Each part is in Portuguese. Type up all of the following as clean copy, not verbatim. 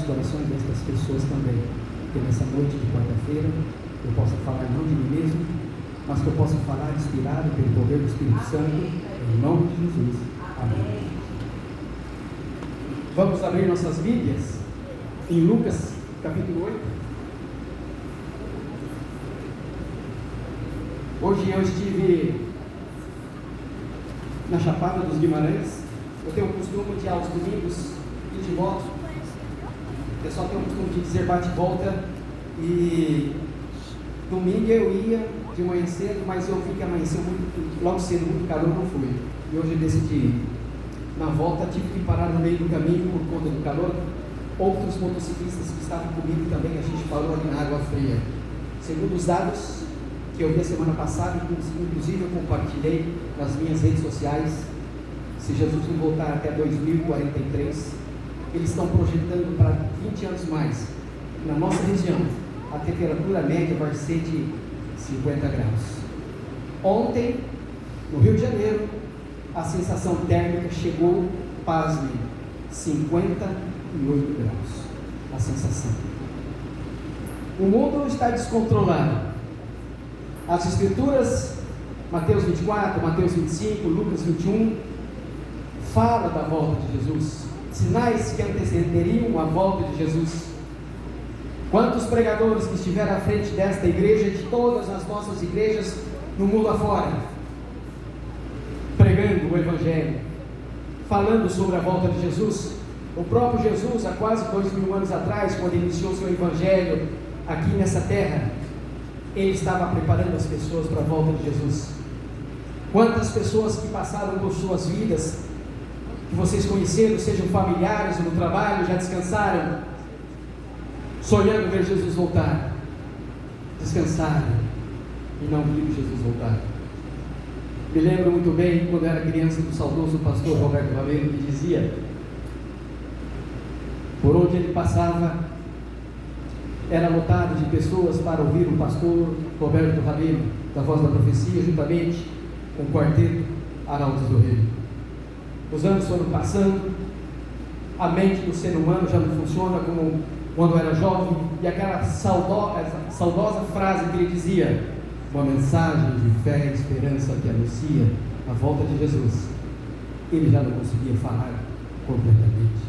corações destas pessoas também. Que nessa noite de quarta-feira eu possa falar não de mim mesmo, mas que eu possa falar inspirado pelo poder do Espírito Santo, em nome de Jesus. Amém. Vamos abrir nossas Bíblias em Lucas, capítulo 8. Hoje eu estive na Chapada dos Guimarães. Eu tenho o costume de, aos domingos, ir de volta. O pessoal tem o costume de dizer bate-volta. E domingo eu ia de manhã cedo, mas eu vi que amanheceu logo cedo, muito calor, não fui. E hoje eu decidi ir. Na volta tive que parar no meio do caminho por conta do calor. Outros motociclistas que estavam comigo também, a gente parou ali na água fria. Segundo os dados que eu vi a semana passada, inclusive eu compartilhei nas minhas redes sociais, se Jesus não voltar até 2043, eles estão projetando para 20 anos mais. Na nossa região, a temperatura média vai ser de 50 graus. Ontem, no Rio de Janeiro, a sensação térmica chegou, pasme, 58 graus. A sensação. O mundo está descontrolado. As Escrituras, Mateus 24, Mateus 25, Lucas 21, fala da volta de Jesus. Sinais que antecederiam a volta de Jesus. Quantos pregadores que estiveram à frente desta igreja, de todas as nossas igrejas no mundo afora, pregando o Evangelho, falando sobre a volta de Jesus. O próprio Jesus, há quase 2000 anos atrás, quando iniciou seu Evangelho aqui nessa terra, ele estava preparando as pessoas para a volta de Jesus. Quantas pessoas que passaram por suas vidas, que vocês conheceram, sejam familiares ou no trabalho, já descansaram, sonhando ver Jesus voltar, descansaram e não viram Jesus voltar. Me lembro muito bem, quando era criança, do saudoso pastor Roberto Rabelo, que dizia, por onde ele passava, era lotado de pessoas para ouvir o pastor Roberto Rabelo, da Voz da Profecia, juntamente com o quarteto Arautos do Rei. Os anos foram passando, a mente do ser humano já não funciona como quando era jovem, e aquela saudosa frase que ele dizia, uma mensagem de fé e esperança que anuncia a volta de Jesus, ele já não conseguia falar completamente.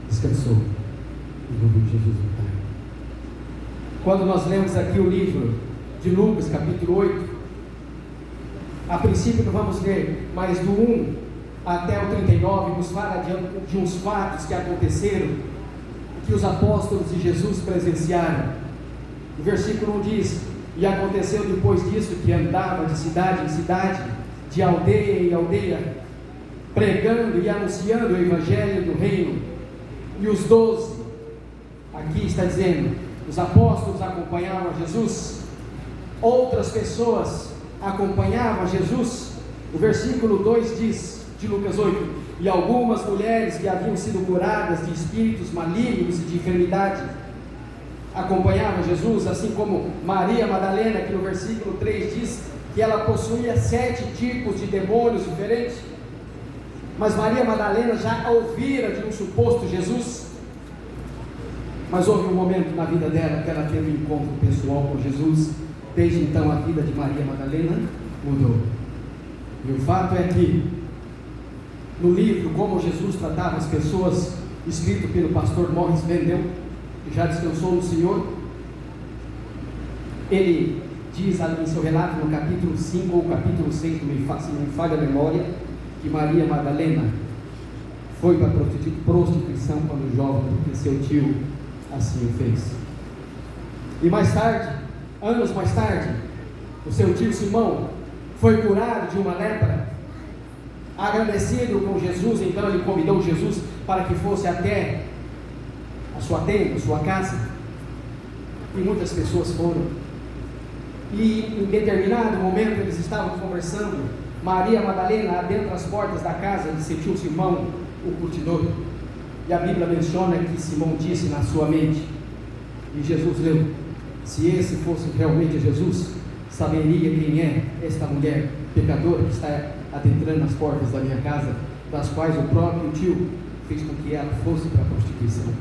Descansou e não viu Jesus voltar. Quando nós lemos aqui o livro de Lucas, capítulo 8, a princípio não vamos ler, mas do 1 até o 39, nos fala de uns fatos que aconteceram, que os apóstolos de Jesus presenciaram. O versículo 1 diz, e aconteceu depois disso, que andava de cidade em cidade, de aldeia em aldeia, pregando e anunciando o Evangelho do Reino. E os 12, aqui está dizendo, os apóstolos acompanhavam Jesus, outras pessoas acompanhavam Jesus. O versículo 2 diz, de Lucas 8, e algumas mulheres que haviam sido curadas de espíritos malignos e de enfermidade, acompanhavam Jesus, assim como Maria Madalena, que no versículo 3 diz, que ela possuía 7 tipos de demônios diferentes, mas Maria Madalena já ouvira de um suposto Jesus, mas houve um momento na vida dela que ela teve um encontro pessoal com Jesus. Desde então a vida de Maria Madalena mudou. E o fato é que no livro Como Jesus Tratava as Pessoas, escrito pelo pastor Morris Vendel, que já descansou no Senhor, ele diz ali em seu relato, no capítulo 5 ou capítulo 6, se não me falha a memória, que Maria Madalena foi para a prostituição quando jovem, porque seu tio assim o fez. E mais tarde, anos mais tarde, o seu tio Simão foi curado de uma lepra. Agradecido com Jesus, então ele convidou Jesus para que fosse até a sua tenda, a sua casa, e muitas pessoas foram. E em determinado momento eles estavam conversando, Maria Madalena adentra as portas da casa de seu tio Simão, o curtidor, e a Bíblia menciona que Simão disse na sua mente, e Jesus leu, se esse fosse realmente Jesus, saberia quem é esta mulher pecadora que está adentrando as portas da minha casa, das quais o próprio tio fez com que ela fosse para a prostituição.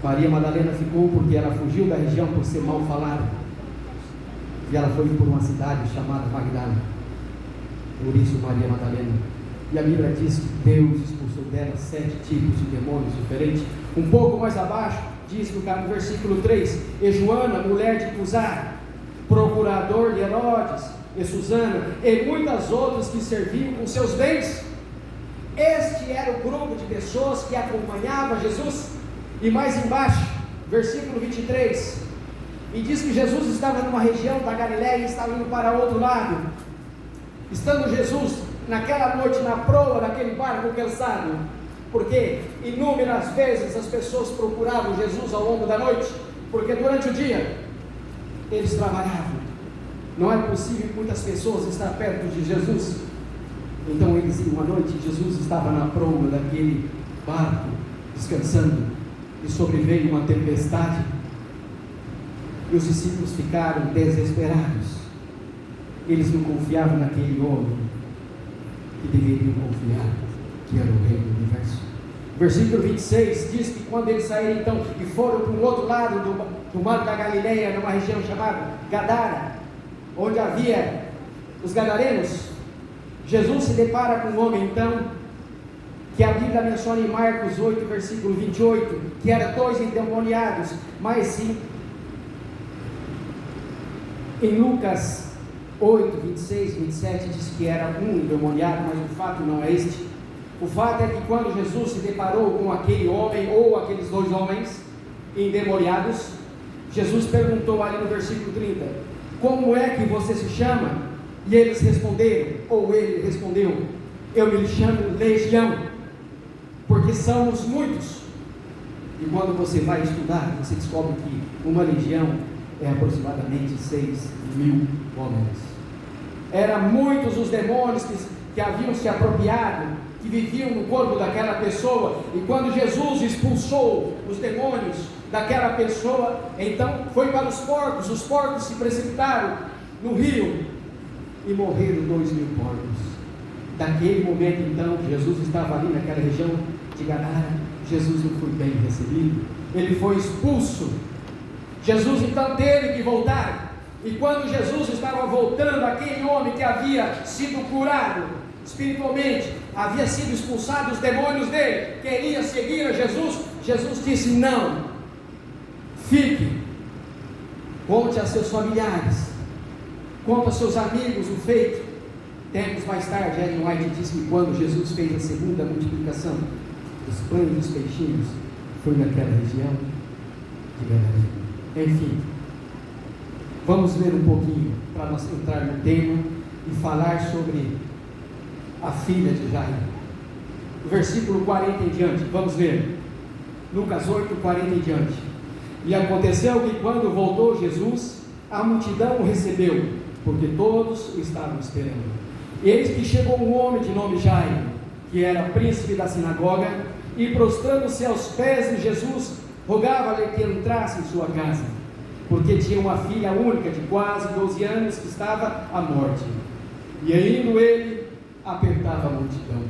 Maria Madalena ficou porque ela fugiu da região por ser mal falada. E ela foi por uma cidade chamada Magdala. Por isso Maria Madalena. E a Bíblia diz que Deus expulsou dela 7 tipos de demônios diferentes. Um pouco mais abaixo, diz no versículo 3: e Joana, mulher de Cusá, procurador de Herodes, e Susana, e muitas outras que serviam com seus bens. Este era o grupo de pessoas que acompanhava Jesus. E mais embaixo, versículo 23, e diz que Jesus estava numa região da Galiléia e estava indo para outro lado. Estando Jesus naquela noite na proa daquele barco cansado, porque inúmeras vezes as pessoas procuravam Jesus ao longo da noite, porque durante o dia eles trabalhavam. Não é possível muitas pessoas estar perto de Jesus. Então eles iam à noite. Jesus estava na proa daquele barco descansando, e sobreveio uma tempestade, e os discípulos ficaram desesperados. Eles não confiavam naquele homem que deveriam confiar, que era o Rei do Universo. Versículo 26 diz que quando eles saíram então e foram para o outro lado do mar da Galileia, numa região chamada Gadara, onde havia os gadarenos, Jesus se depara com um homem então, que a Bíblia menciona em Marcos 8, versículo 28, que eram 2 endemoniados, mas sim, em Lucas 8, 26, 27, diz que era um endemoniado, mas o fato não é este. O fato é que quando Jesus se deparou com aquele homem, ou aqueles 2 homens endemoniados, Jesus perguntou ali no versículo 30, como é que você se chama? E eles responderam, ou ele respondeu, eu me chamo Legião, porque somos muitos. E quando você vai estudar, você descobre que uma legião é aproximadamente 6.000 homens. Eram muitos os demônios que haviam se apropriado, que viviam no corpo daquela pessoa. E quando Jesus expulsou os demônios daquela pessoa, então foi para os porcos se precipitaram no rio e morreram 2.000 porcos. Daquele momento então, Jesus estava ali naquela região de Gadara. Jesus não foi bem recebido, ele foi expulso. Jesus então teve que voltar, e quando Jesus estava voltando, aquele homem que havia sido curado espiritualmente, havia sido expulsado os demônios dele, queria seguir a Jesus. Jesus disse: não, fique, conte a seus familiares, conte a seus amigos o feito. Tempos mais tarde, Ellen White diz que quando Jesus fez a segunda multiplicação dos pães e dos peixinhos, foi naquela região de Gadara. Enfim, vamos ler um pouquinho para nós entrar no tema e falar sobre a filha de Jairo. Do versículo 40 em diante, vamos ler Lucas 8, 40 em diante. E aconteceu que quando voltou Jesus, a multidão o recebeu, porque todos o estavam esperando. Eis que chegou um homem de nome Jairo, que era príncipe da sinagoga, e prostrando-se aos pés de Jesus, rogava-lhe que entrasse em sua casa, porque tinha uma filha única de quase 12 anos que estava à morte. E indo ele, apertava a multidão.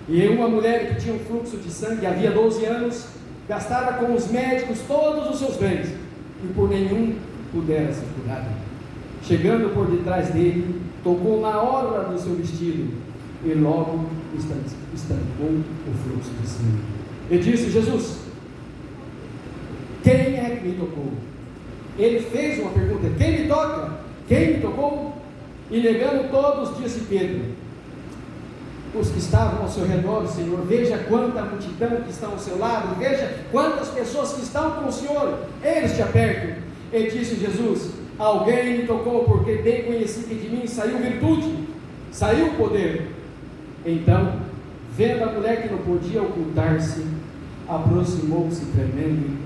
E uma mulher que tinha um fluxo de sangue havia 12 anos, gastara com os médicos todos os seus bens, e por nenhum pudera ser curada. Chegando por detrás dele, tocou na orla do seu vestido, e logo estancou o fluxo de sangue. E disse: Jesus, quem é que me tocou? Ele fez uma pergunta: quem me toca? Quem me tocou? E negando todos, disse Pedro: os que estavam ao seu redor, Senhor, veja quanta multidão que está ao seu lado, veja quantas pessoas que estão com o Senhor, eles te apertam. E disse Jesus: alguém me tocou, porque bem conheci que de mim saiu virtude, saiu poder. Então, vendo a mulher que não podia ocultar-se, aproximou-se tremendo,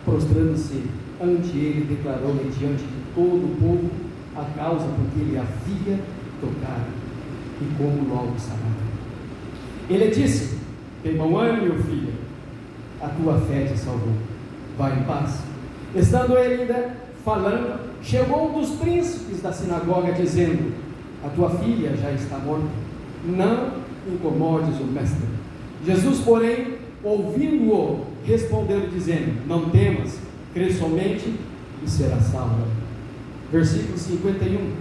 prostrando-se ante ele, declarou-lhe diante de todo o povo a causa porque ele havia tocado e como logo sarava. Ele disse: tem bom ânimo, meu filho, a tua fé te salvou, vai em paz. Estando ele ainda falando, chegou um dos príncipes da sinagoga, dizendo: a tua filha já está morta, não incomodes o mestre. Jesus, porém, ouvindo-o, respondeu dizendo: não temas, crê somente e será salvo. Versículo 51.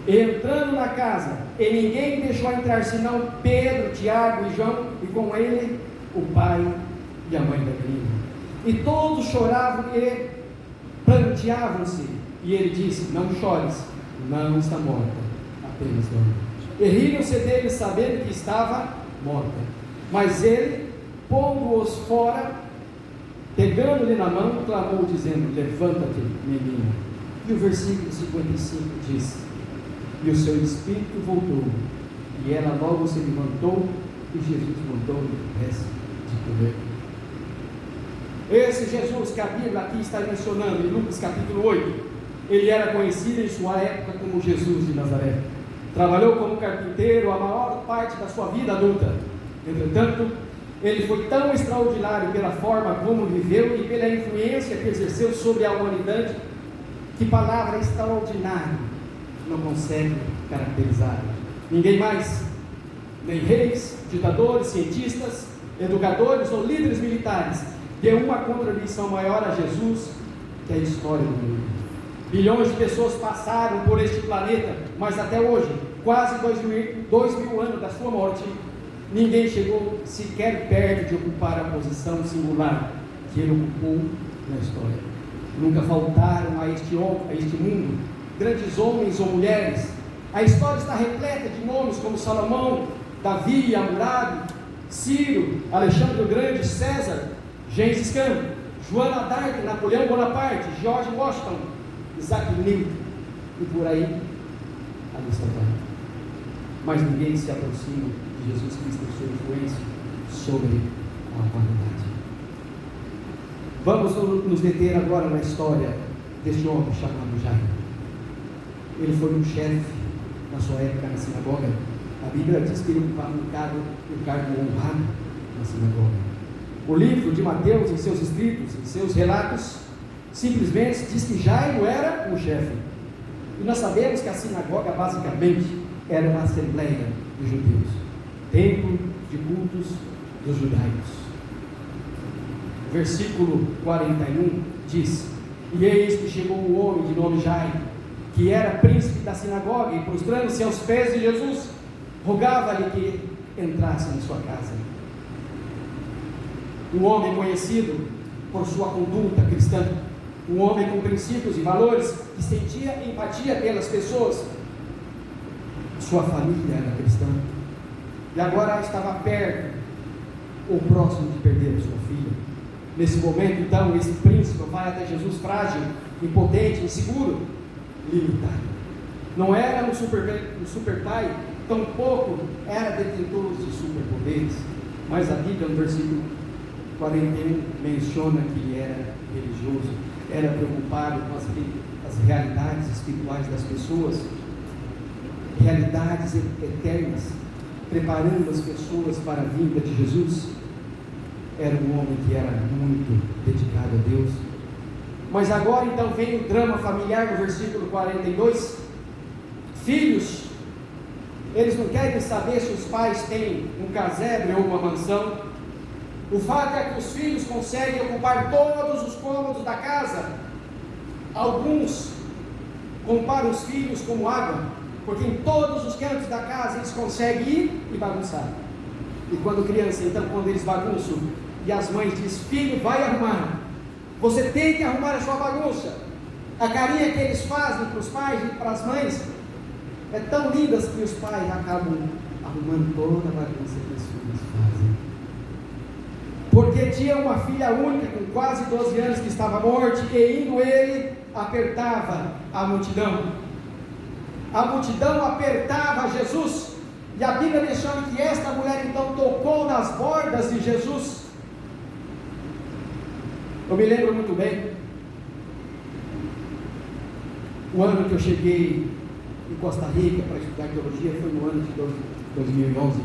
Entrando na casa, e ninguém deixou entrar senão Pedro, Tiago e João, e com ele o pai e a mãe da menina. E todos choravam e pranteavam-se. E ele disse: não chores, não está morta, apenas dorme. E riram-se dele, sabendo que estava morta. Mas ele, pondo-os fora, pegando-lhe na mão, clamou dizendo: levanta-te, menina. E o versículo 55 diz: e o seu espírito voltou, e ela logo se levantou, e Jesus mandou-lhe de comer. Esse Jesus que a Bíblia aqui está mencionando, em Lucas capítulo 8, ele era conhecido em sua época como Jesus de Nazaré. Trabalhou como carpinteiro a maior parte da sua vida adulta. Entretanto, ele foi tão extraordinário pela forma como viveu e pela influência que exerceu sobre a humanidade, que palavra extraordinária não consegue caracterizar. Ninguém mais, nem reis, ditadores, cientistas, educadores ou líderes militares, deu uma contribuição maior a Jesus que a história do mundo. Bilhões de pessoas passaram por este planeta, mas até hoje, quase 2.000 anos da sua morte, ninguém chegou sequer perto de ocupar a posição singular que ele ocupou na história. Nunca faltaram a este mundo grandes homens ou mulheres. A história está repleta de nomes como Salomão, Davi, Hammurabi, Ciro, Alexandre o Grande, César, Gengis Khan, Joana d'Arc, Napoleão Bonaparte, George Washington, Isaac Newton, e por aí a lista vai. Mas ninguém se aproxima de Jesus Cristo e sua influência sobre a humanidade. Vamos nos deter agora na história deste homem chamado Jairo. Ele foi um chefe na sua época na sinagoga. A Bíblia diz que ele ocupava um cargo honrado na sinagoga. O livro de Mateus, em seus escritos, em seus relatos, simplesmente diz que Jairo era um chefe. E nós sabemos que a sinagoga basicamente era uma assembleia dos judeus, templo de cultos dos judaicos. Versículo 41 diz: e eis que chegou um homem de nome Jairo, que era príncipe da sinagoga, e prostrando-se aos pés de Jesus, rogava-lhe que entrasse em sua casa. Um homem conhecido por sua conduta cristã, um homem com princípios e valores, que sentia empatia pelas pessoas. Sua família era cristã, e agora estava perto ou próximo de perder a sua filha. Nesse momento, então, esse príncipe vai até Jesus frágil, impotente, inseguro, limitado. Não era um super pai, tampouco era detentor de superpoderes, mas a Bíblia, no versículo 41, menciona que ele era religioso, era preocupado com as realidades espirituais das pessoas, realidades eternas, preparando as pessoas para a vinda de Jesus. Era um homem que era muito dedicado a Deus. Mas agora então vem o drama familiar no versículo 42. Filhos, eles não querem saber se os pais têm um casebre ou uma mansão. O fato é que os filhos conseguem ocupar todos os cômodos da casa. Alguns comparam os filhos como água, porque em todos os cantos da casa eles conseguem ir e bagunçar. E quando criança, então, quando eles bagunçam, e as mães dizem: filho, vai arrumar, você tem que arrumar a sua bagunça. A carinha que eles fazem para os pais e para as mães é tão linda que os pais acabam arrumando toda a bagunça que os filhos fazem. Porque tinha uma filha única com quase 12 anos que estava morta, e indo ele, apertava a multidão. A multidão apertava Jesus, e a Bíblia menciona que esta mulher então tocou nas bordas de Jesus. Eu me lembro muito bem, o ano que eu cheguei em Costa Rica para estudar teologia foi no ano de 2011.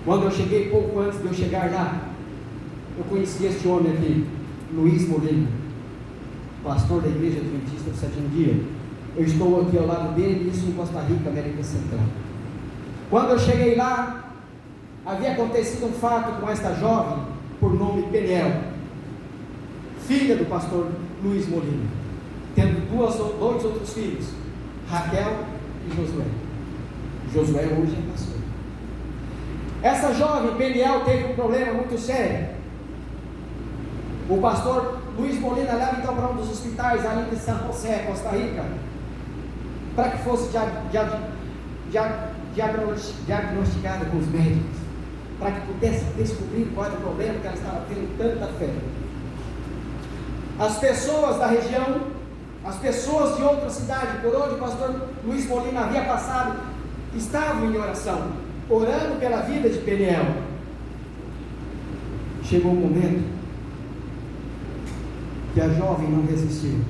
Quando eu cheguei, pouco antes de eu chegar lá, eu conheci este homem aqui, Luiz Molina, pastor da Igreja Adventista do Sétimo Dia. Eu estou aqui ao lado dele, isso em Costa Rica, América Central. Quando eu cheguei lá, havia acontecido um fato com esta jovem, por nome Peniel, filha do pastor Luiz Molina, tendo dois outros filhos, Raquel e Josué. Josué hoje é pastor. Essa jovem Peniel teve um problema muito sério. O pastor Luiz Molina leva então para um dos hospitais ali de São José, Costa Rica, para que fosse diagnosticada com os médicos, para que pudesse descobrir qual era o problema que ela estava tendo tanta fé. As pessoas da região, as pessoas de outra cidade por onde o pastor Luiz Molina havia passado, estavam em oração, orando pela vida de Peniel. Chegou o momento que a jovem não resistiu.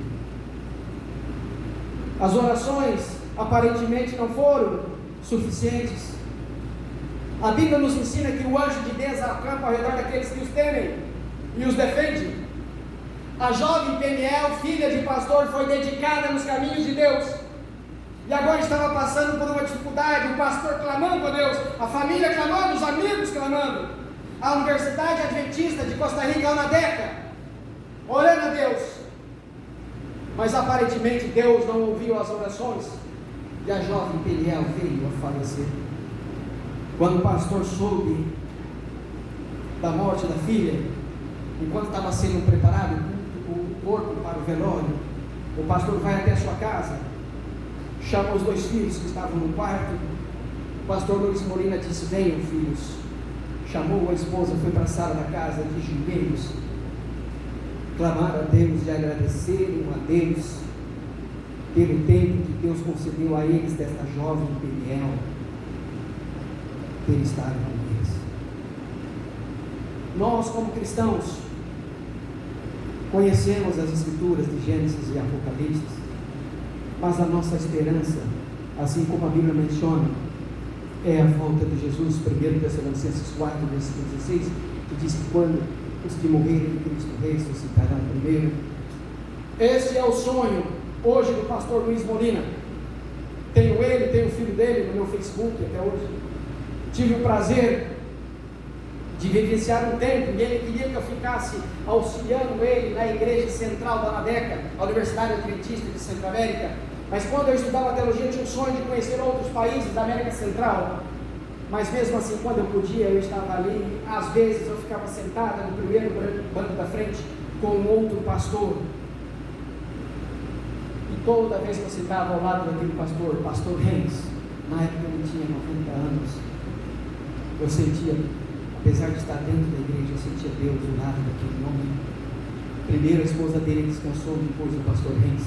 As orações aparentemente não foram suficientes. A Bíblia nos ensina que o anjo de Deus acampa ao redor daqueles que os temem e os defende. A jovem Peniel, filha de pastor, foi dedicada nos caminhos de Deus, e agora estava passando por uma dificuldade. O pastor clamando a Deus, a família clamando, os amigos clamando, a Universidade Adventista de Costa Rica, UNADECA, orando a Deus, mas aparentemente Deus não ouviu as orações, e a jovem Peniel veio a falecer. Quando o pastor soube da morte da filha, enquanto estava sendo preparado o corpo para o velório, o pastor vai até a sua casa, chama os dois filhos que estavam no quarto. O pastor Luiz Molina disse: venham, filhos. Chamou a esposa, foi para a sala da casa de joelhos, clamaram a Deus e agradeceram a Deus pelo tempo que Deus concedeu a eles desta jovem Peniel ter estado com eles. Nós, como cristãos, conhecemos as escrituras de Gênesis e Apocalipse, mas a nossa esperança, assim como a Bíblia menciona, é a volta de Jesus. 1 Tessalonicenses 4, versículo 16, que diz que quando os que morrerem em Cristo ressuscitarão primeiro. Esse é o sonho hoje do pastor Luiz Molina. Tenho ele, tenho o filho dele no meu Facebook até hoje. Tive o prazer de vivenciar um tempo, e ele queria que eu ficasse auxiliando ele na igreja central da UNADECA, a Universidade Adventista de Centro-América. Mas quando eu estudava teologia, eu tinha um sonho de conhecer outros países da América Central. Mas mesmo assim, quando eu podia, eu estava ali. Às vezes eu ficava sentada no primeiro banco da frente com um outro pastor, e toda vez que eu sentava ao lado daquele pastor, pastor Reis, na época ele tinha 90 anos, eu sentia, apesar de estar dentro da igreja, eu sentia Deus do lado daquele homem. Primeiro a esposa dele descansou, depois o pastor Reis,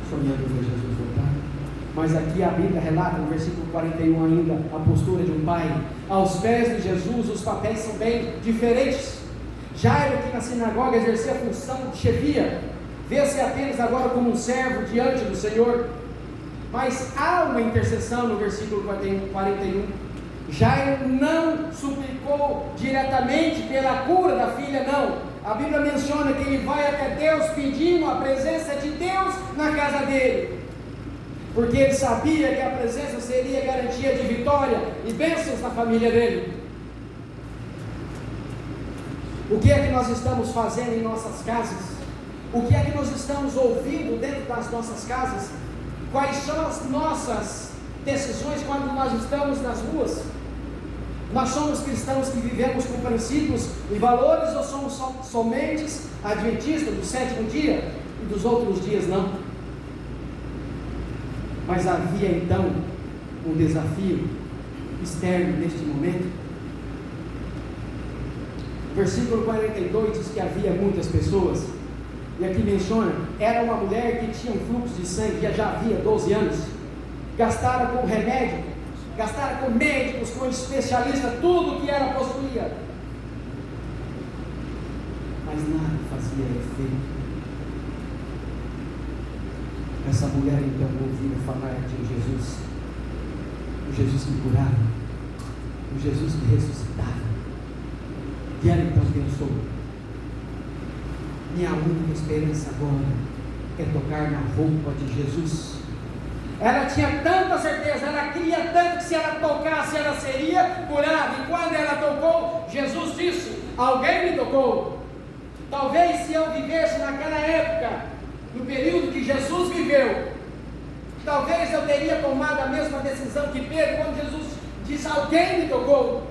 sonhando ver Jesus voltar. Mas aqui a Bíblia relata, no versículo 41 ainda, a postura de um pai. Aos pés de Jesus os papéis são bem diferentes. Jairo, que na sinagoga exercia a função de chefia, vê-se apenas agora como um servo diante do Senhor. Mas há uma intercessão no versículo 41. Jairo não suplicou diretamente pela cura da filha, não. A Bíblia menciona que ele vai até Deus pedindo a presença de Deus na casa dele, porque ele sabia que a presença seria garantia de vitória e bênçãos na família dele. O que é que nós estamos fazendo em nossas casas? O que é que nós estamos ouvindo dentro das nossas casas? Quais são as nossas decisões quando nós estamos nas ruas? Nós somos cristãos que vivemos com princípios e valores, ou somos somente adventistas do sétimo dia e dos outros dias não? Mas havia então um desafio externo neste momento. O versículo 42 diz que havia muitas pessoas, e aqui menciona, era uma mulher que tinha um fluxo de sangue, já havia 12 anos, gastara com remédio, gastara com médicos, com especialistas, tudo que ela possuía, mas nada fazia efeito. Essa mulher então ouvia falar de Jesus, o Jesus que curava, o Jesus que ressuscitava, e ela então pensou: minha única esperança agora é tocar na roupa de Jesus. Ela tinha tanta certeza, ela queria tanto que se ela tocasse, ela seria curada. E quando ela tocou, Jesus disse: alguém me tocou. Talvez se eu vivesse naquela época, no período que Jesus viveu, talvez eu teria tomado a mesma decisão que Pedro, quando Jesus disse: alguém me tocou.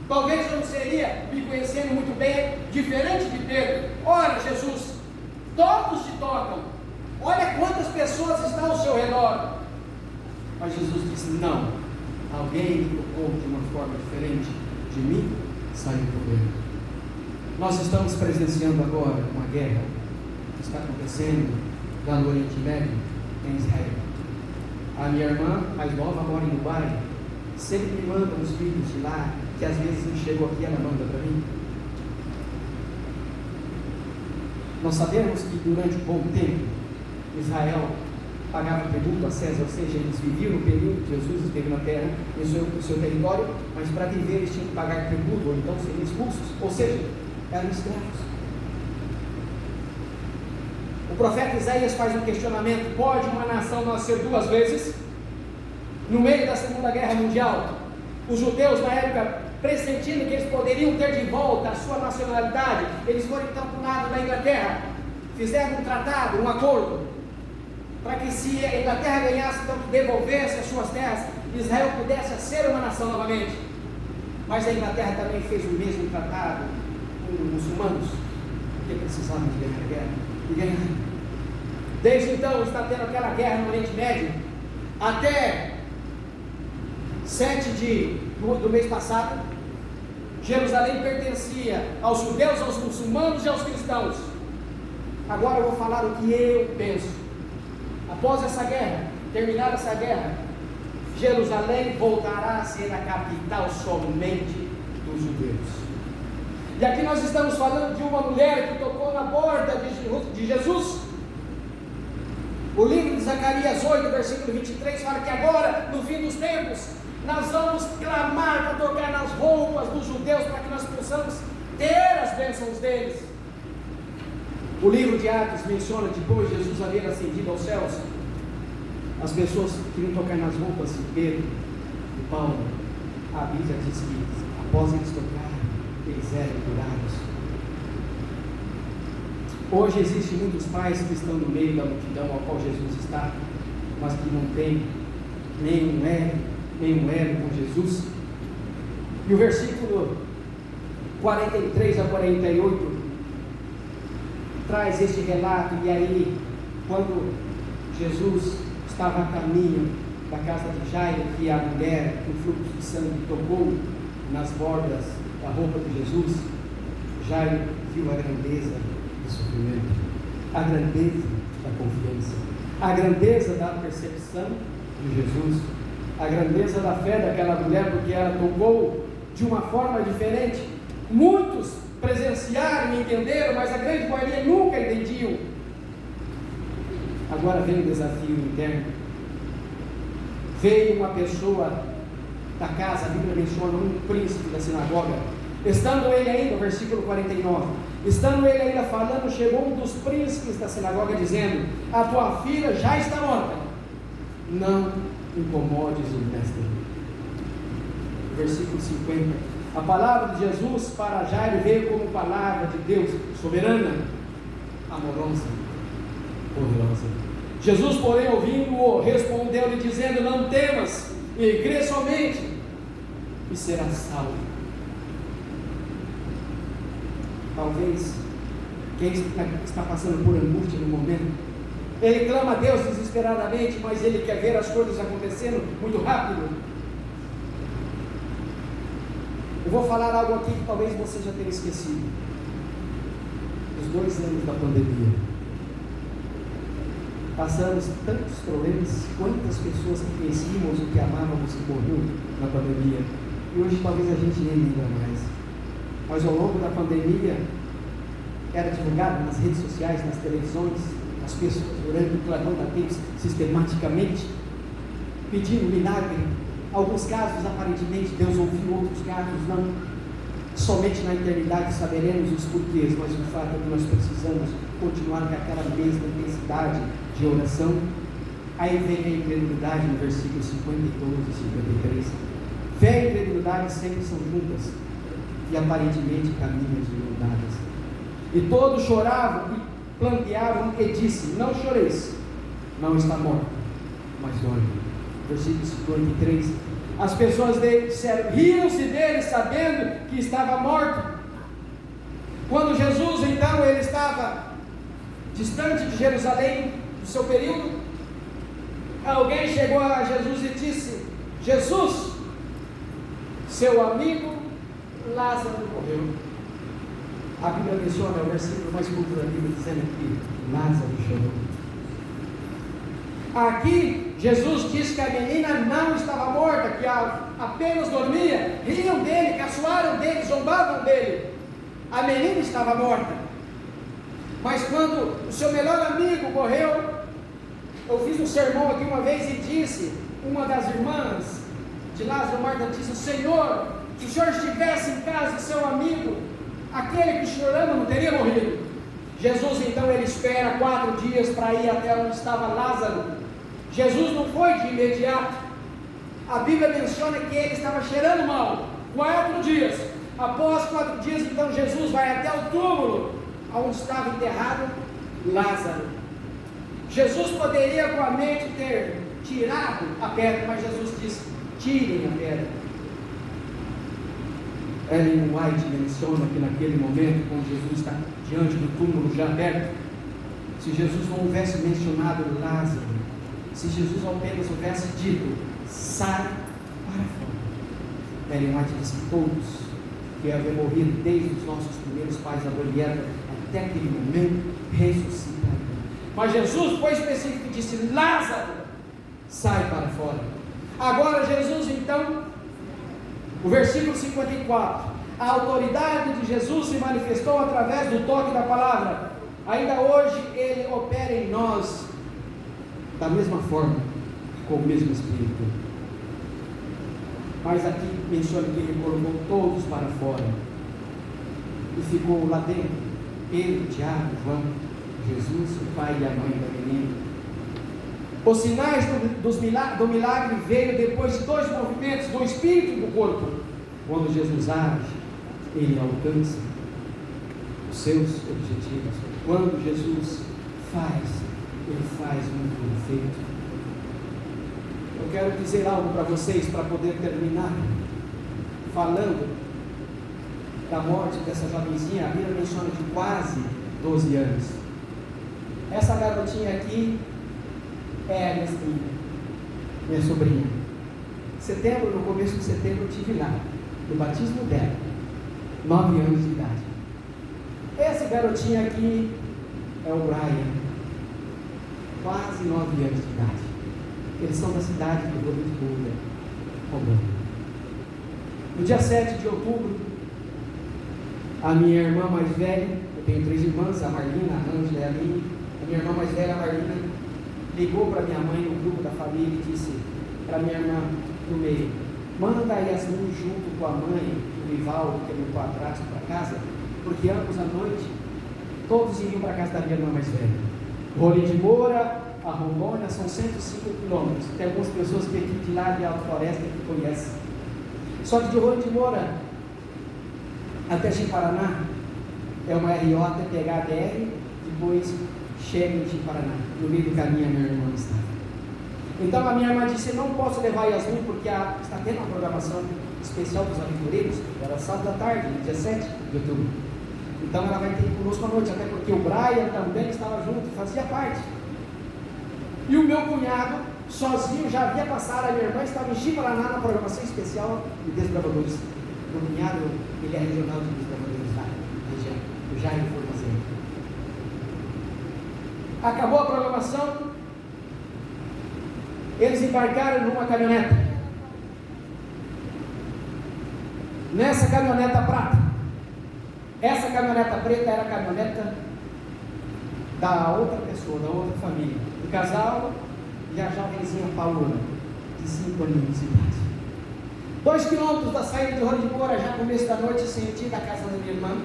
Talvez eu não seria, me conhecendo muito bem, diferente de Pedro. Ora, Jesus, todos te tocam, olha quantas pessoas estão ao seu redor. Mas Jesus disse: não, alguém me tocou de uma forma diferente de mim, saiu correndo. Nós estamos presenciando agora uma guerra que está acontecendo lá no Oriente Médio, em Israel. A minha irmã mais nova mora em Dubai, sempre me manda uns vídeos de lá, que às vezes não chegou aqui, ela manda para mim. Nós sabemos que durante um bom tempo Israel pagava tributo a César, ou seja, eles viviam no período que Jesus esteve na terra, no seu território, mas para viver eles tinham que pagar tributo, ou então seriam expulsos, ou seja, eram escravos. O profeta Isaías faz um questionamento: pode uma nação nascer duas vezes? No meio da Segunda Guerra Mundial, os judeus na época, pressentindo que eles poderiam ter de volta a sua nacionalidade, eles foram então para o lado da Inglaterra, fizeram um tratado, um acordo, para que se a Inglaterra ganhasse, então que devolvesse as suas terras, Israel pudesse ser uma nação novamente. Mas a Inglaterra também fez o mesmo tratado com os muçulmanos, porque precisavam de ganhar a guerra, e ganharam. Desde então está tendo aquela guerra no Oriente Médio, até 7 do mês passado. Jerusalém pertencia aos judeus, aos muçulmanos e aos cristãos. Agora eu vou falar o que eu penso. Após essa guerra, terminar essa guerra, Jerusalém voltará a ser a capital somente dos judeus. E aqui nós estamos falando de uma mulher que tocou na borda de Jesus. O livro de Zacarias 8, versículo 23, fala que agora, no fim dos tempos, nós vamos clamar para tocar nas roupas dos judeus, para que nós possamos ter as bênçãos deles. O livro de Atos menciona, depois de Jesus haver ascendido aos céus, as pessoas queriam tocar nas roupas de Pedro e Paulo. A Bíblia diz que após eles tocarem, eles eram curados. Hoje existem muitos pais que estão no meio da multidão ao qual Jesus está, mas que não têm nenhum elo com Jesus. E o versículo 43 a 48 traz este relato. E aí, quando Jesus estava a caminho da casa de Jairo, que a mulher com fluxo de sangue tocou nas bordas da roupa de Jesus, Jairo viu a grandeza do sofrimento, a grandeza da confiança, a grandeza da percepção de Jesus, a grandeza da fé daquela mulher, porque ela tocou de uma forma diferente. Muitos presenciaram e entenderam, mas a grande maioria nunca entendiam. Agora vem o desafio interno. Veio uma pessoa da casa, a Bíblia menciona um príncipe da sinagoga, estando ele ainda, versículo 49, estando ele ainda falando, chegou um dos príncipes da sinagoga dizendo: a tua filha já está morta, não incomodes o mestre. Versículo 50, a palavra de Jesus para Jairo veio como palavra de Deus, soberana, amorosa, poderosa. Jesus, porém, ouvindo-o, respondeu-lhe dizendo: não temas, e crê somente, e serás salvo. Talvez quem está passando por angústia no momento, ele clama a Deus desesperadamente, mas ele quer ver as coisas acontecendo muito rápido. Eu vou falar algo aqui que talvez você já tenha esquecido. Os 2 anos da pandemia, passamos tantos problemas, quantas pessoas que conhecíamos ou que amávamos que morreu na pandemia, e hoje talvez a gente nem lembra mais. Mas ao longo da pandemia era divulgado nas redes sociais, nas televisões, as pessoas orando, clamando a Deus sistematicamente, pedindo milagre. Alguns casos aparentemente Deus ouviu, outros casos não. Somente na eternidade saberemos os porquês, mas o fato é que nós precisamos continuar com aquela mesma intensidade de oração. Aí vem a incredulidade no versículo 52 e 53. Fé e incredulidade sempre são juntas. e aparentemente caminha desnudadas. E todos choravam e planteavam e disse: não choreis, não está morta, mas dorme. Versículo 53. As pessoas dele disseram, riam-se dele sabendo que estava morto. Quando Jesus então ele estava distante de Jerusalém, do seu período, alguém chegou a Jesus e disse: Jesus, seu amigo Lázaro morreu. A Bíblia menciona o versículo mais curto da Bíblia dizendo que Lázaro chorou. Aqui Jesus diz que a menina não estava morta, que apenas dormia. Riam dele, caçoaram dele, zombavam dele. A menina estava morta. Mas quando o seu melhor amigo morreu, eu fiz um sermão aqui uma vez e disse, uma das irmãs de Lázaro, Marta, disse: Senhor, se o Senhor estivesse em casa, seu amigo, aquele que chorando não teria morrido. Jesus então ele espera 4 dias para ir até onde estava Lázaro. Jesus não foi de imediato. A Bíblia menciona que ele estava cheirando mal. 4 dias. Após 4 dias, então Jesus vai até o túmulo onde estava enterrado Lázaro. Jesus poderia com a mente ter tirado a pedra, mas Jesus disse: tirem a pedra. Ellen White menciona que naquele momento, quando Jesus está diante do túmulo já aberto, se Jesus não houvesse mencionado Lázaro, se Jesus apenas houvesse dito: sai para fora, Ellen White disse que todos que haviam morrido desde os nossos primeiros pais Abraão e Eva até aquele momento ressuscitariam. Mas Jesus foi específico e disse: Lázaro, sai para fora. Agora Jesus então, o versículo 54, a autoridade de Jesus se manifestou através do toque da palavra. Ainda hoje ele opera em nós da mesma forma, com o mesmo Espírito. Mas aqui menciona que ele colocou todos para fora e ficou lá dentro, Pedro, Tiago, João, Jesus, o pai e a mãe da menina. Os sinais do milagre veio depois de 2 movimentos do Espírito e do corpo. Quando Jesus age, ele alcança os seus objetivos. Quando Jesus faz, ele faz muito bem feito. Eu quero dizer algo para vocês, para poder terminar, falando da morte dessa jovenzinha. A Bíblia menciona de quase 12 anos. Essa garotinha aqui é a minha sobrinha. Setembro, no começo de setembro, eu estive lá, no batismo dela, 9 anos de idade. Esse garotinho aqui é o Brian, quase 9 anos de idade. Eles são da cidade do Rio de Janeiro, Rondônia. No dia 7 de outubro, a minha irmã mais velha, eu tenho 3 irmãs, a Marlina, a Ângela e a Aline. A minha irmã mais velha, a Marlina, ligou para minha mãe no grupo da família e disse para minha irmã do meio: manda a Yasmin junto com a mãe, o rival que é meu padrasto, para casa, porque ambos à noite todos iriam para a casa da minha irmã mais velha. Rolim de Moura a Rondônia são 105 quilômetros. Tem algumas pessoas que aqui de lá de Alta Floresta que conhecem. Só que de Rolim de Moura até Chiparaná é uma RO até pegar a BR, depois chega em Chiparaná. No meio do caminho a minha irmã está. Então a minha irmã disse: não posso levar Yasmin porque está tendo uma programação especial dos aventureiros, era sábado à tarde, dia 7 de outubro. Então ela vai ter conosco à noite, até porque o Brian também estava junto, fazia parte. E o meu cunhado, sozinho, já havia passado, a minha irmã estava em Chiparaná na programação especial de Desbravadores. O meu cunhado, ele é regional de Desbravadores lá, na região, o Jair Formazeiro. Acabou a programação, eles embarcaram numa caminhoneta. Nessa caminhoneta prata, essa caminhoneta preta era a caminhoneta da outra pessoa, da outra família, do casal e a jovenzinha Paula, de 5 aninhos de idade. 2 quilômetros da saída de Rolim de Moura, já no começo da noite, senti da casa da minha irmã.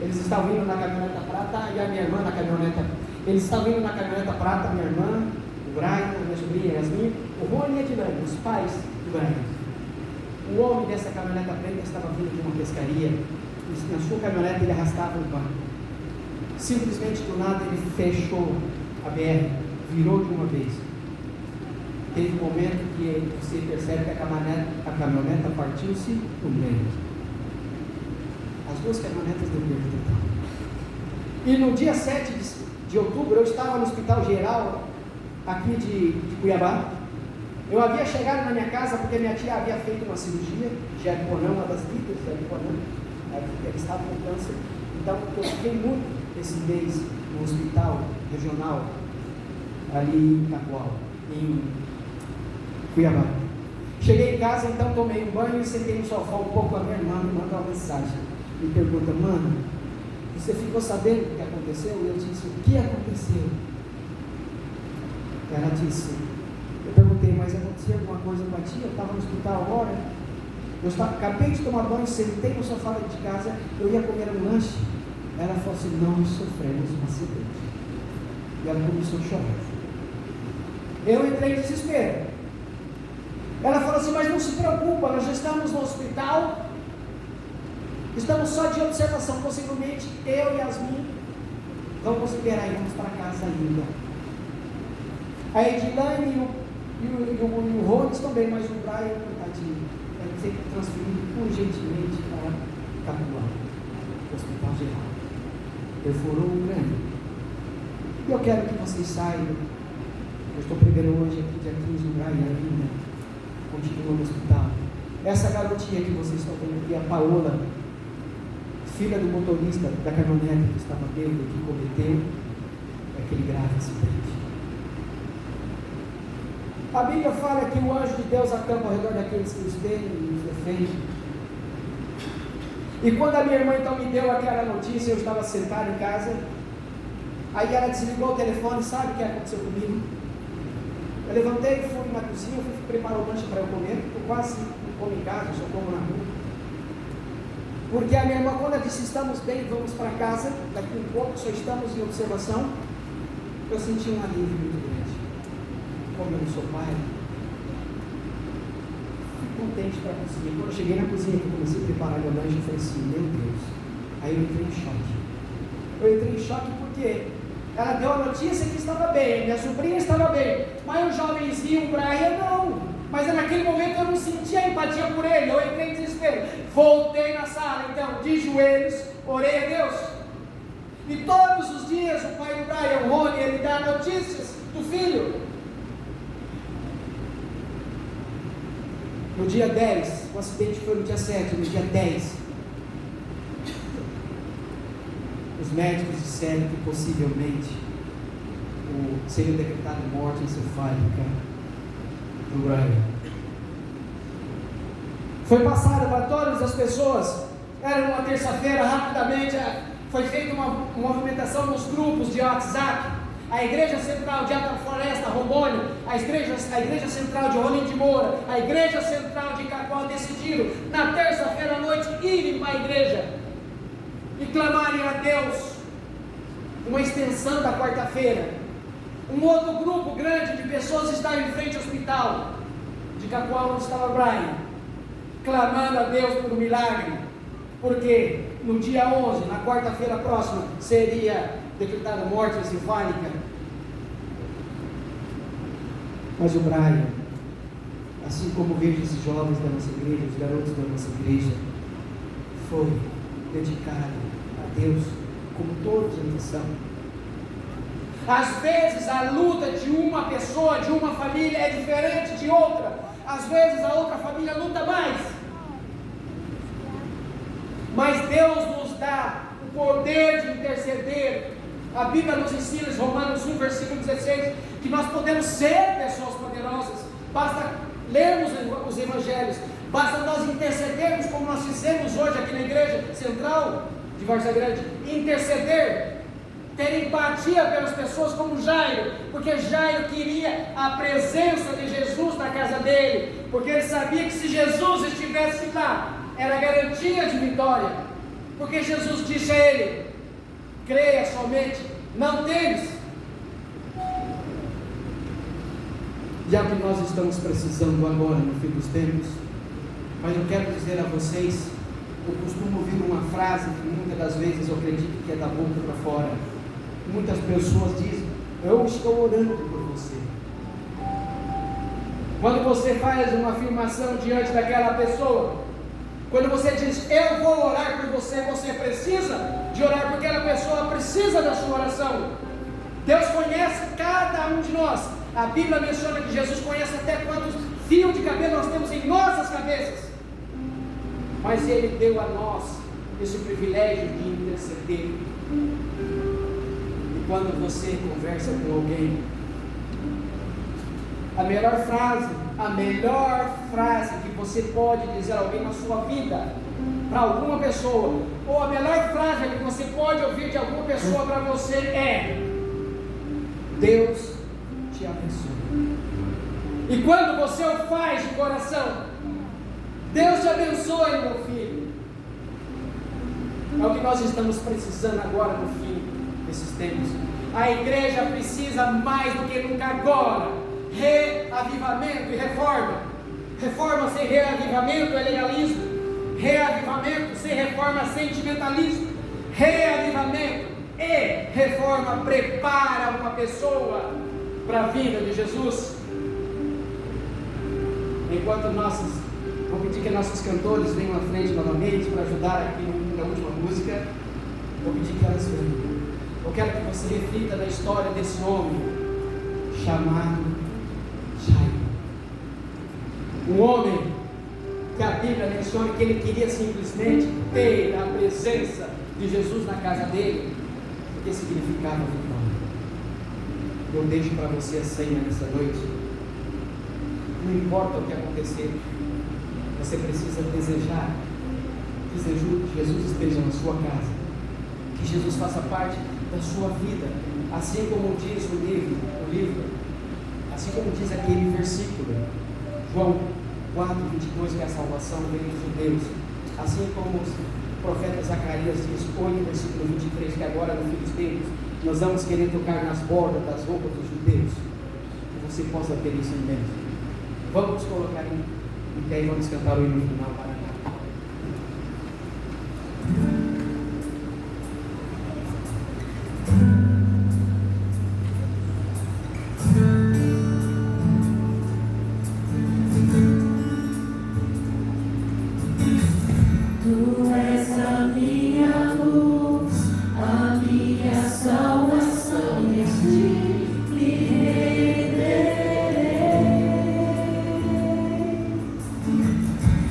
Eles estavam indo na caminhoneta prata e a minha irmã na caminhoneta. Eles estavam indo na caminhoneta prata, minha irmã, o Brian, a minha sobrinha Yasmin, o Rony e a Dilane, os pais do Brian. Um homem dessa caminhoneta preta estava vindo de uma pescaria, e na sua caminhoneta ele arrastava um banco. Simplesmente do nada ele fechou a BR, virou de uma vez. Teve um momento que você percebe que a caminhoneta partiu-se no meio. As duas caminhonetas deu meio total. E no dia 7 de outubro eu estava no Hospital Geral aqui de Cuiabá. Eu havia chegado na minha casa porque minha tia havia feito uma cirurgia, Jericonã, uma das líderes de Jericonã, ela estava com câncer. Então eu fiquei muito esse mês no hospital regional ali em Cacoal, em Cuiabá. Cheguei em casa, então tomei um banho e sentei no sofá um pouco. A minha irmã me mandou uma mensagem, me pergunta: mano, você ficou sabendo o que aconteceu? E eu disse: o que aconteceu? Ela disse, eu perguntei: mas aconteceu alguma coisa com a tia? Eu estava no hospital agora, acabei de tomar banho, sentei no sofá de casa, eu ia comer um lanche. Ela falou assim: nós sofremos um acidente. E ela começou a chorar. Eu entrei em desespero. Ela falou assim: mas não se preocupa, nós já estamos no hospital, estamos só de observação, possivelmente eu e Yasmin vamos liberar e vamos para casa ainda. A Edilane e o Rhodes também, mas o Brian, tadinho, vai ser transferido urgentemente para Capuá, o Hospital Geral. Perfurou um grande. E eu quero que vocês saibam, eu estou pregando hoje aqui dia 15, o Brian ainda continua no hospital. Essa garotinha que vocês estão vendo aqui, a Paola, filha do motorista da caminhonete que estava bêbado, que cometeu aquele grave acidente. A Bíblia fala que o anjo de Deus acampa ao redor daqueles que os têm e os defende. E quando a minha irmã então me deu aquela notícia, eu estava sentado em casa, aí ela desligou o telefone. Sabe o que aconteceu comigo? Eu levantei, fui na cozinha, fui preparar o lanche para eu comer. Eu quase não como em casa, só como na rua. Porque a minha irmã, quando ela disse: estamos bem, vamos para casa, daqui um pouco só estamos em observação, eu senti um alívio muito grande. Como eu não sou pai, fui contente para a cozinha. Quando eu cheguei na cozinha, que eu comecei a preparar meu lanche, eu falei assim: meu Deus. Aí eu entrei em choque. Eu entrei em choque porque ela deu a notícia que estava bem, minha sobrinha estava bem, mas o jovenzinho, o Brian, não. Mas naquele momento eu não sentia empatia por ele, eu entrei em desespero. Voltei na sala, então, de joelhos, orei a Deus. E todos os dias o pai do Brian, o Rony, ele dá notícias do filho. No dia 10, o acidente foi no dia 7, no dia 10, os médicos disseram que possivelmente seria decretada morte encefálica do Brian. Foi passado para todas as pessoas. Era uma terça-feira, rapidamente foi feita uma movimentação nos grupos de WhatsApp. A Igreja Central de Alta Floresta, Rondônia, a Igreja Central de Rolim de Moura, a Igreja Central de Cacoal decidiram, na terça-feira à noite, irem para a igreja e clamarem a Deus uma extensão da quarta-feira. Um outro grupo grande de pessoas estava em frente ao hospital de Cacoal, onde estava Brian, clamando a Deus por um milagre, porque no dia 11, na quarta-feira próxima, seria decretada morte encefálica. Mas o Brian, assim como vejo esses jovens da nossa igreja, os garotos da nossa igreja, foi dedicado a Deus, como todos eles são. Às vezes a luta de uma pessoa, de uma família é diferente de outra. Às vezes a outra família luta mais. Mas Deus nos dá o poder de interceder. A Bíblia nos ensina, em Romanos 1, versículo 16, que nós podemos ser pessoas poderosas. Basta lermos os evangelhos, basta nós intercedermos, como nós fizemos hoje aqui na Igreja Central de Várzea Grande. Interceder, ter empatia pelas pessoas, como Jairo, porque Jairo queria a presença de Jesus na casa dele, porque ele sabia que se Jesus estivesse lá, era garantia de vitória, porque Jesus disse a ele: creia somente, não temes. E é o que nós estamos precisando agora no fim dos tempos, Mas eu quero dizer a vocês, eu costumo ouvir uma frase que muitas das vezes eu acredito que é da boca para fora. Muitas pessoas dizem: eu estou orando por você. Quando você faz uma afirmação diante daquela pessoa, quando você diz: eu vou orar por você, você precisa de orar, porque aquela pessoa precisa da sua oração. Deus conhece cada um de nós. A Bíblia menciona que Jesus conhece até quantos fios de cabelo nós temos em nossas cabeças. Mas Ele deu a nós esse privilégio de interceder. E quando você conversa com alguém, a melhor frase que você pode dizer a alguém na sua vida, para alguma pessoa, ou a melhor frase que você pode ouvir de alguma pessoa para você é: Deus te abençoe. E quando você o faz de coração, Deus te abençoe, meu filho. É o que nós estamos precisando agora no fim desses tempos. A igreja precisa mais do que nunca agora reavivamento e reforma. Reforma sem reavivamento é legalismo. Reavivamento sem reforma é sentimentalismo. Reavivamento e reforma prepara uma pessoa para a vida de Jesus. Enquanto vou pedir que nossos cantores venham à frente novamente para ajudar aqui na última música. Vou pedir que elas venham. Eu quero que você reflita na história desse homem chamado Jairo. Um homem que a Bíblia menciona que ele queria simplesmente ter a presença de Jesus na casa dele, porque significava vitória. Eu deixo para você a senha nessa noite. Não importa o que acontecer, você precisa desejar que Jesus esteja na sua casa, que Jesus faça parte da sua vida, assim como diz o livro, assim como diz aquele versículo, João 4:22, que a salvação vem dos judeus, assim como o profeta Zacarias diz, 8, versículo 23, que agora no fim dos tempos nós vamos querer tocar nas bordas das roupas dos judeus, que você possa ter isso em mente. Vamos colocar em pé e vamos cantar o hino final para cá. Tu és a minha luz, a minha salvação, e a ti me renderei.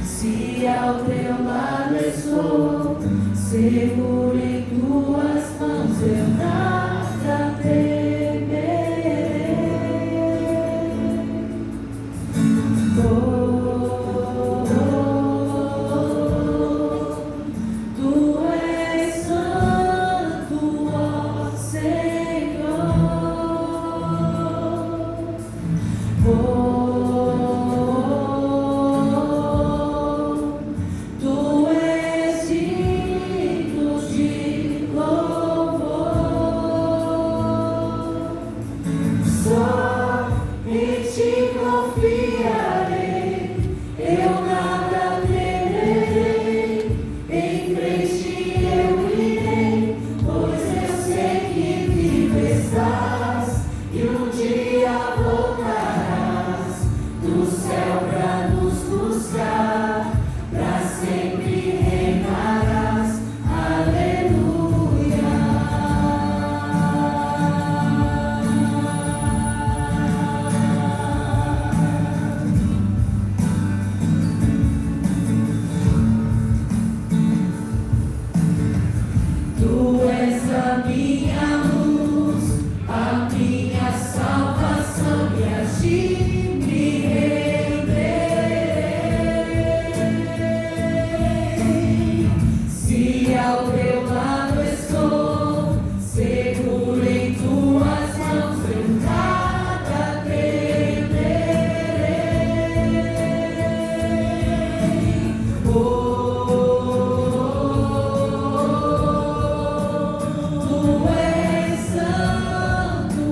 Se ao teu lado estou, seguro em tuas mãos, eu nada temerei. Tu és santo, ó Senhor. Tu és digno de louvor. Só em ti confiarei, eu nada temerei. Em frente eu irei, pois eu sei que vivo estás e um dia voltarás do céu pra nos buscar, pra sempre reinarás. Aleluia. Tu és a minha luz, a minha salvação, e a ti me renderei. Se ao teu lado estou, seguro em tuas mãos, eu nada temerei. Tu és santo,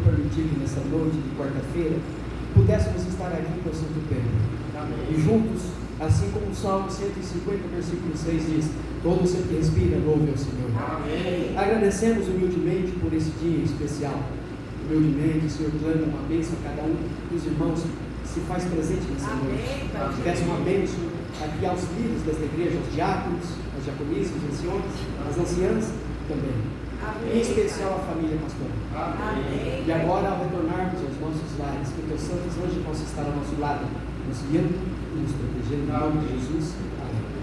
permitir que nessa noite de quarta-feira pudéssemos estar aqui no Santo Templo. E juntos, assim como o Salmo 150, versículo 6 diz: todo ser que respira, louve ao Senhor. Amém. Agradecemos humildemente por esse dia especial. Humildemente, o Senhor clama uma bênção a cada um dos irmãos que se faz presente nessa noite. Peço uma bênção aqui aos líderes desta igreja, aos diáconos, aos diaconistas, aos anciões, às anciãs também. Amém. Em especial a família pastora. Amém. E agora, ao retornarmos aos nossos lares, que teus santos anjos possam estar ao nosso lado, nos guiando e nos protegendo, em nome de Jesus. Amém.